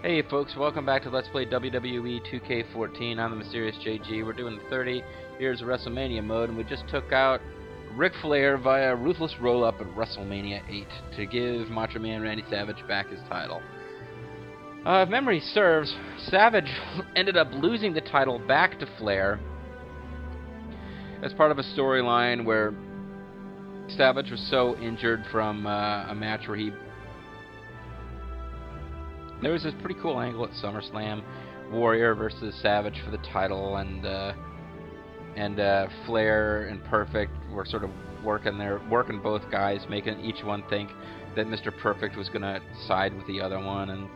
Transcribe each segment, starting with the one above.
Hey folks, welcome back to Let's Play WWE 2K14. I'm the Mysterious JG. We're doing 30 years of WrestleMania mode, and we just took out Ric Flair via Ruthless Roll-Up at WrestleMania 8 to give Macho Man Randy Savage back his title. If memory serves, Savage ended up losing the title back to Flair as part of a storyline where Savage was so injured from a match where there was this pretty cool angle at SummerSlam, Warrior versus Savage for the title, and Flair and Perfect were sort of working both guys, making each one think that Mr. Perfect was going to side with the other one,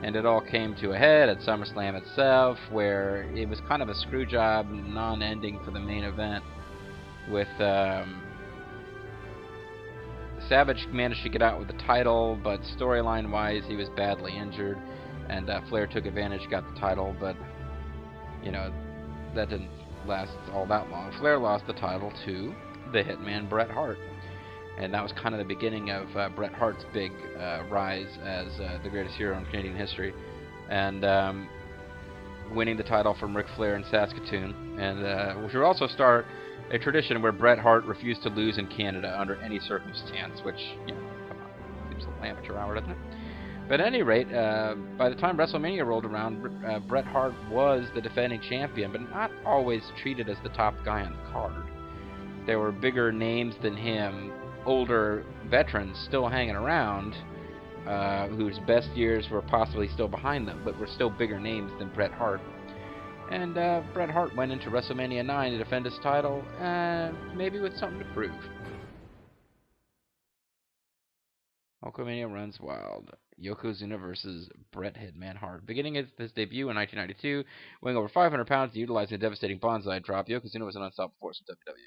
and it all came to a head at SummerSlam itself, where it was kind of a screwjob non-ending for the main event, with Savage managed to get out with the title, but storyline-wise, he was badly injured, and Flair took advantage, got the title, but, you know, that didn't last all that long. Flair lost the title to the Hitman Bret Hart, and that was kind of the beginning of Bret Hart's big rise as the greatest hero in Canadian history, and winning the title from Ric Flair in Saskatoon, and which would also start a tradition where Bret Hart refused to lose in Canada under any circumstance, which, you know, come on, seems a little amateur hour, doesn't it? But at any rate, by the time WrestleMania rolled around, Bret Hart was the defending champion, but not always treated as the top guy on the card. There were bigger names than him, older veterans still hanging around, whose best years were possibly still behind them, but were still bigger names than Bret Hart. And Bret Hart went into WrestleMania 9 to defend his title, maybe with something to prove. Hulkamania runs wild. Yokozuna versus Bret Hitman Hart. Beginning his debut in 1992, weighing over 500 pounds and utilizing a devastating bonsai drop, Yokozuna was an unstoppable force in WWE.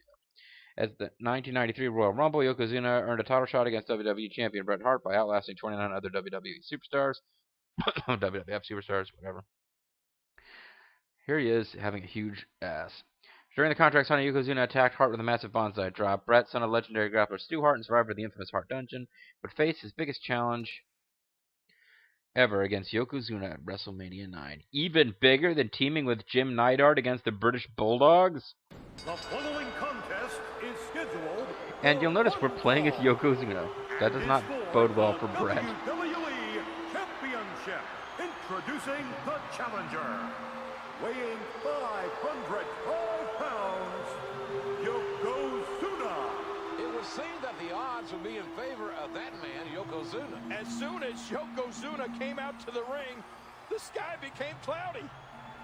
As the 1993 Royal Rumble, Yokozuna earned a title shot against WWE Champion Bret Hart by outlasting 29 other WWE superstars. WWF superstars, whatever. Here he is, having a huge ass. During the contract signing, Yokozuna attacked Hart with a massive bonsai drop. Bret, son of legendary grappler Stu Hart and survivor of the infamous Hart Dungeon, would face his biggest challenge ever against Yokozuna at WrestleMania 9. Even bigger than teaming with Jim Neidhart against the British Bulldogs? The following contest is scheduled. And you'll notice we're playing as Yokozuna. That does not bode well for Bret. WWE Championship. Introducing the challenger. Weighing 505 pounds, Yokozuna. It would seem that the odds would be in favor of that man, Yokozuna. As soon as Yokozuna came out to the ring, the sky became cloudy.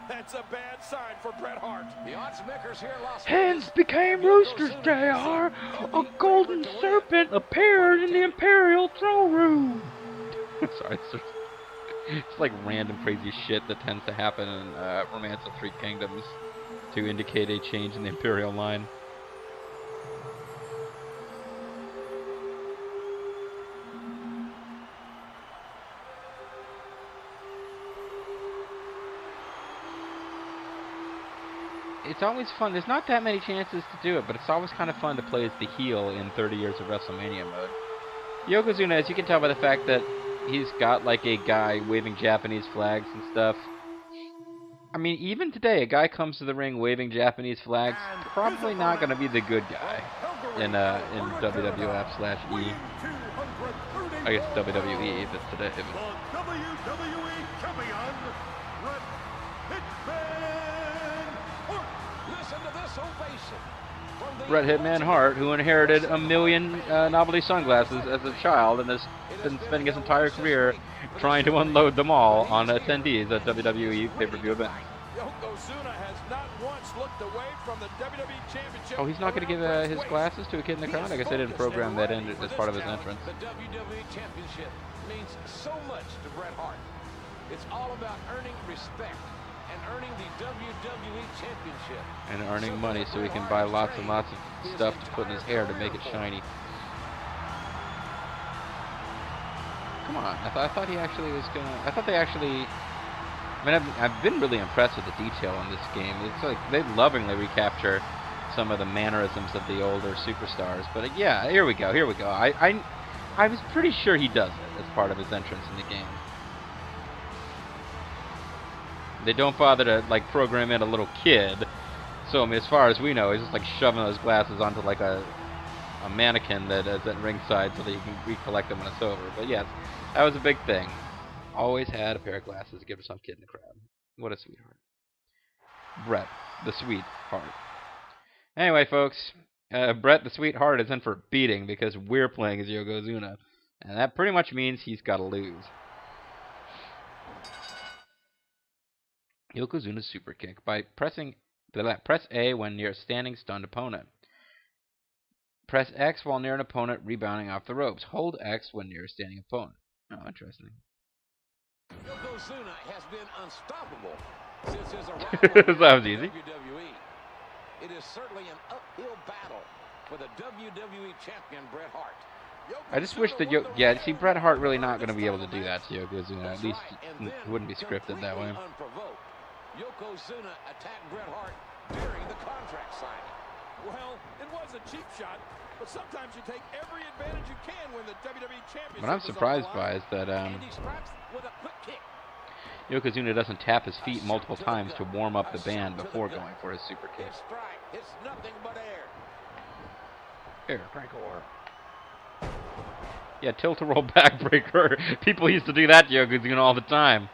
That's a bad sign for Bret Hart. The odds makers here lost. Hens became roosters, JR. A golden serpent appeared in the Imperial throne room. Sorry, it's like random crazy shit that tends to happen in Romance of Three Kingdoms to indicate a change in the Imperial line. It's always fun. There's not that many chances to do it, but it's always kind of fun to play as the heel in 30 years of WrestleMania mode. Yokozuna, as you can tell by the fact that he's got like a guy waving Japanese flags and stuff. I mean, even today, a guy comes to the ring waving Japanese flags, probably not going to be the good guy in WWF/E. I guess WWE if it's today. The WWE Champion, Bret Hitman Hart. Listen to this ovation. Bret Hitman Hart, who inherited 1 million novelty sunglasses as a child and has been spending his entire career trying to unload them all on attendees at WWE pay-per-view events. Yokozuna has not once looked away from the WWE Championship. Oh, he's not going to give his glasses to a kid in the crowd? I guess they didn't program that in as part of his entrance. The WWE Championship means so much to Bret Hart. It's all about earning respect and earning the WWE Championship. And earning money so he can buy lots and lots of stuff to put in his hair to make it shiny. Come on, I thought he actually was gonna. I thought they actually. I mean, I've been really impressed with the detail in this game. It's like they lovingly recapture some of the mannerisms of the older superstars. But yeah, here we go. I was pretty sure he does it as part of his entrance in the game. They don't bother to like program in a little kid. So I mean, as far as we know, he's just like shoving those glasses onto like a mannequin that is at ringside so that you can recollect them when it's over. But yes, that was a big thing. Always had a pair of glasses to give to some kid in the crowd. What a sweetheart. Bret, the sweetheart. Anyway, folks, Bret the sweetheart is in for beating because we're playing as Yokozuna. And that pretty much means he's got to lose. Yokozuna's super kick by press A when near a standing stunned opponent. Press X while near an opponent rebounding off the ropes. Hold X when near a standing opponent. Oh, interesting. Yokozuna has been unstoppable since his arrival that was easy. WWE. It is certainly an uphill battle for the WWE champion Bret Hart. I just wish that see, Bret Hart really not going to be able to do that to Yokozuna. At least it wouldn't be scripted that way. Yokozuna attacked Bret Hart during the contract signing. Well, it was a cheap shot, but sometimes you take every advantage you can when the WWE Championship. What I'm surprised by is that Yokozuna doesn't tap his feet multiple times to warm up the band before going for his super kick. It's nothing but air. Air breaker. Yeah, tilt-a-roll backbreaker. People used to do that to Yokozuna all the time.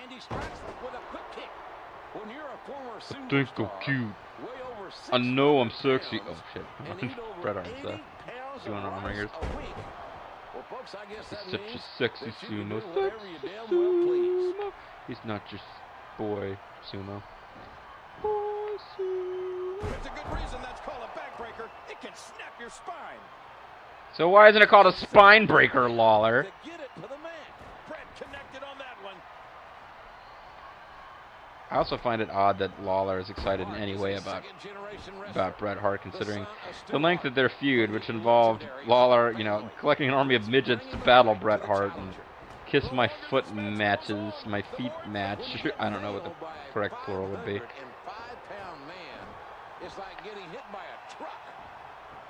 And he strikes with a quick kick. When you're a former superstar, Think so cute. I know I'm sexy. Oh shit. Bret Hart's doing arm ringers. Well, folks, I guess He's that such means a sexy that you can sumo. do whatever you damn well please. He's not just boy sumo. It's a good reason that's called a backbreaker. It can snap your spine. So why isn't it called a spine breaker, Lawler? To get it to the man. Bret connected on that one. I also find it odd that Lawler is excited in any way about Bret Hart, considering the length of their feud, which involved Lawler, collecting an army of midgets to battle Bret Hart and kiss my foot matches, my feet match. I don't know what the correct plural would be. 5-pound man, it's like getting hit by a truck.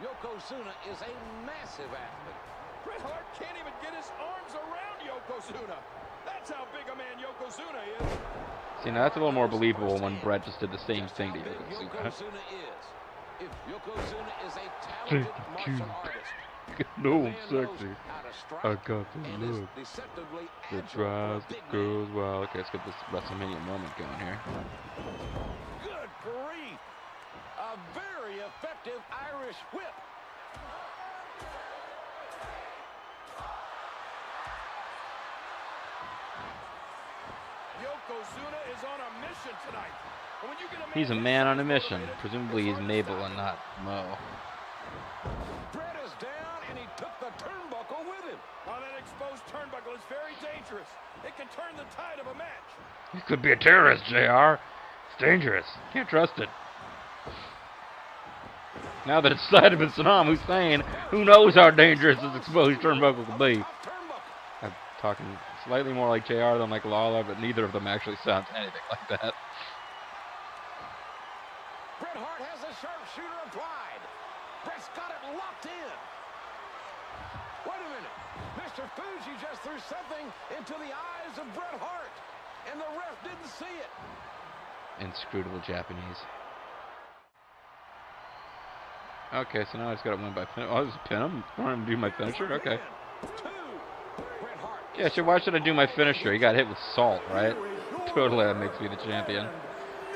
Yokozuna is a massive athlete. Bret Hart can't even get his arms around Yokozuna. That's how big a man Yokozuna is. See, now that's a little more believable when Bret just did the same thing to Yokozuna. If Yokozuna is a talented martial artist, no, I'm sexy. I got the look that drives the girls wild. Okay, let's get this WrestleMania moment going here. Good grief! A very effective Irish whip. Yokozuna is on a mission tonight. And when you get He's a man on a mission. Presumably he's Mabel and not Mo. Bret is down and he took the turnbuckle with him. Oh, that exposed turnbuckle is very dangerous. It can turn the tide of a match. He could be a terrorist, JR. It's dangerous. Can't trust it. Now that it's sided with Saddam Hussein, who knows how dangerous this exposed turnbuckle could be. I'm talking slightly more like JR than like Lawler, but neither of them actually sounds anything like that. Bret Hart has a sharpshooter applied. Bret's got it locked in. Wait a minute. Mr. Fuji just threw something into the eyes of Bret Hart, and the ref didn't see it. Inscrutable Japanese. Okay, so now I just got to win by pin. Oh, this is pin him? I want him to do my finisher? Okay. Yeah, so why should I do my finisher? He got hit with salt, right? Totally, that makes me the champion.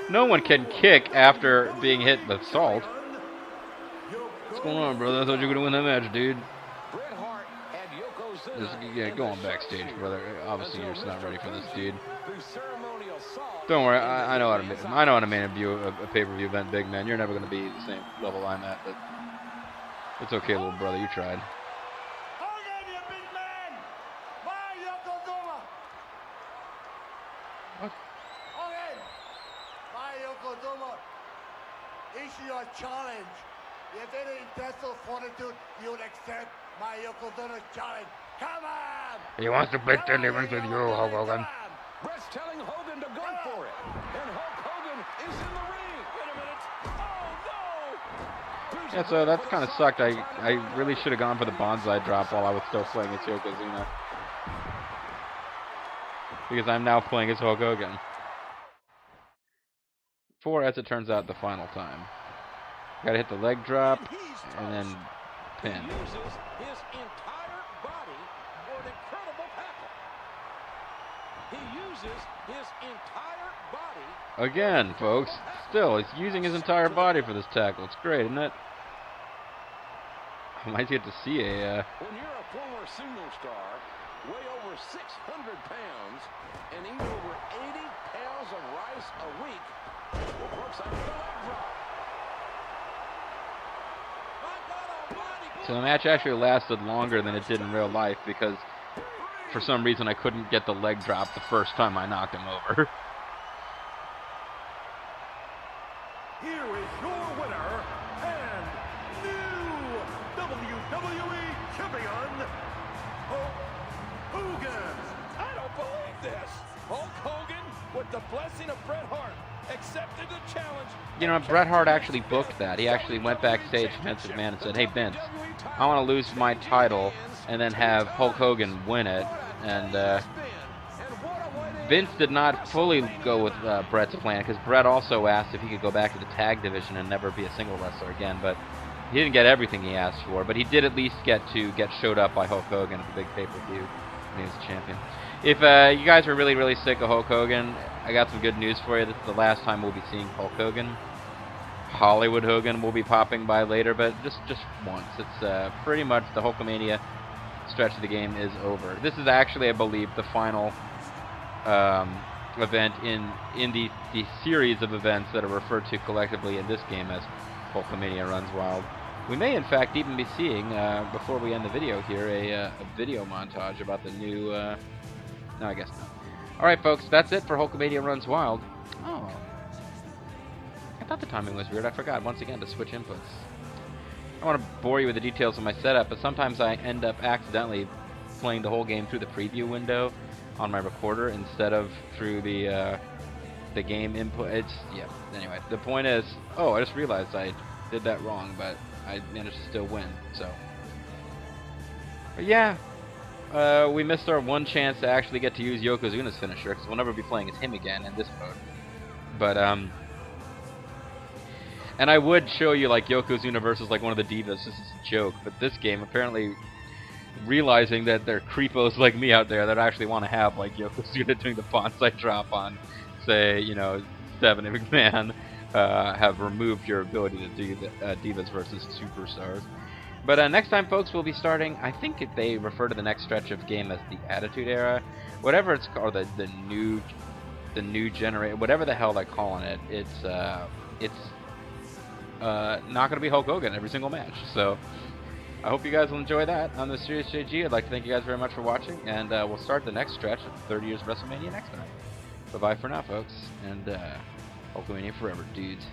No one can kick after being hit with salt. What's going on, brother? I thought you were going to win that match, dude. Just, go on backstage, brother. Obviously, you're just not ready for this, dude. Don't worry, I know how to manage a pay-per-view event, big man. You're never going to be the same level I'm at, but it's okay, little brother. You tried. What? Issue your challenge. If any intestinal fortitude, you would accept my Yokozuna's challenge. Come on! He wants to break the difference with you, Hulk Hogan. Brett's telling Hogan to go for it. And Hulk Hogan is in the ring. Wait a minute. Oh, no! Yeah, so that kind of sucked. I really should have gone for the bonsai drop while I was still playing as Yokozuna. because I'm now playing as Hulk Hogan. For, as it turns out, the final time. Gotta hit the leg drop, and then pin. He uses his entire body for an incredible tackle. He uses his entire body. Again, folks, still, he's using his entire body for this tackle. It's great, isn't it? I might get to see a... When you're a former sumo star, weigh over 600 pounds, and eat over 80 pounds of rice a week, looks like the leg drop. So the match actually lasted longer than it did in real life because for some reason I couldn't get the leg drop the first time I knocked him over. Here is your winner and new WWE Champion, Hulk Hogan. I don't believe this. Hulk Hogan, with the blessing of Bret Hart, accepted the challenge. You know, Bret Hart actually booked that. He actually went backstage to Vince McMahon and said, "Hey Vince, I want to lose my title and then have Hulk Hogan win it." And Vince did not fully go with Bret's plan because Bret also asked if he could go back to the tag division and never be a single wrestler again. But he didn't get everything he asked for. But he did at least get showed up by Hulk Hogan at the big pay-per-view when he was champion. If you guys are really, really sick of Hulk Hogan, I got some good news for you. This is the last time we'll be seeing Hulk Hogan. Hollywood Hogan will be popping by later, but just once. It's pretty much the Hulkamania stretch of the game is over. This is actually, I believe, the final event in the series of events that are referred to collectively in this game as Hulkamania Runs Wild. We may, in fact, even be seeing, before we end the video here, a video montage about the new... no, I guess not. Alright, folks, that's it for Hulkamania Runs Wild. Oh. I thought the timing was weird. I forgot, once again, to switch inputs. I don't want to bore you with the details of my setup, but sometimes I end up accidentally playing the whole game through the preview window on my recorder instead of through the game input. It's, yeah, anyway. The point is, oh, I just realized I did that wrong, but I managed to still win, so. But yeah. We missed our one chance to actually get to use Yokozuna's finisher, because we'll never be playing as him again in this mode. But, and I would show you, like, Yokozuna versus, like, one of the Divas. This is a joke, but this game, apparently, realizing that there are creepos like me out there that actually want to have, like, Yokozuna doing the bonsai drop on, say, you know, Stephanie McMahon, have removed your ability to do the Divas versus Superstars. But next time, folks, we'll be starting, I think they refer to the next stretch of game as the Attitude Era. Whatever it's called, the new generation, whatever the hell they're calling it, it's not going to be Hulk Hogan every single match. So I hope you guys will enjoy that. I'm the Serious JG. I'd like to thank you guys very much for watching, and we'll start the next stretch of 30 years WrestleMania next time. Bye-bye for now, folks, and Hulkamania forever, dudes.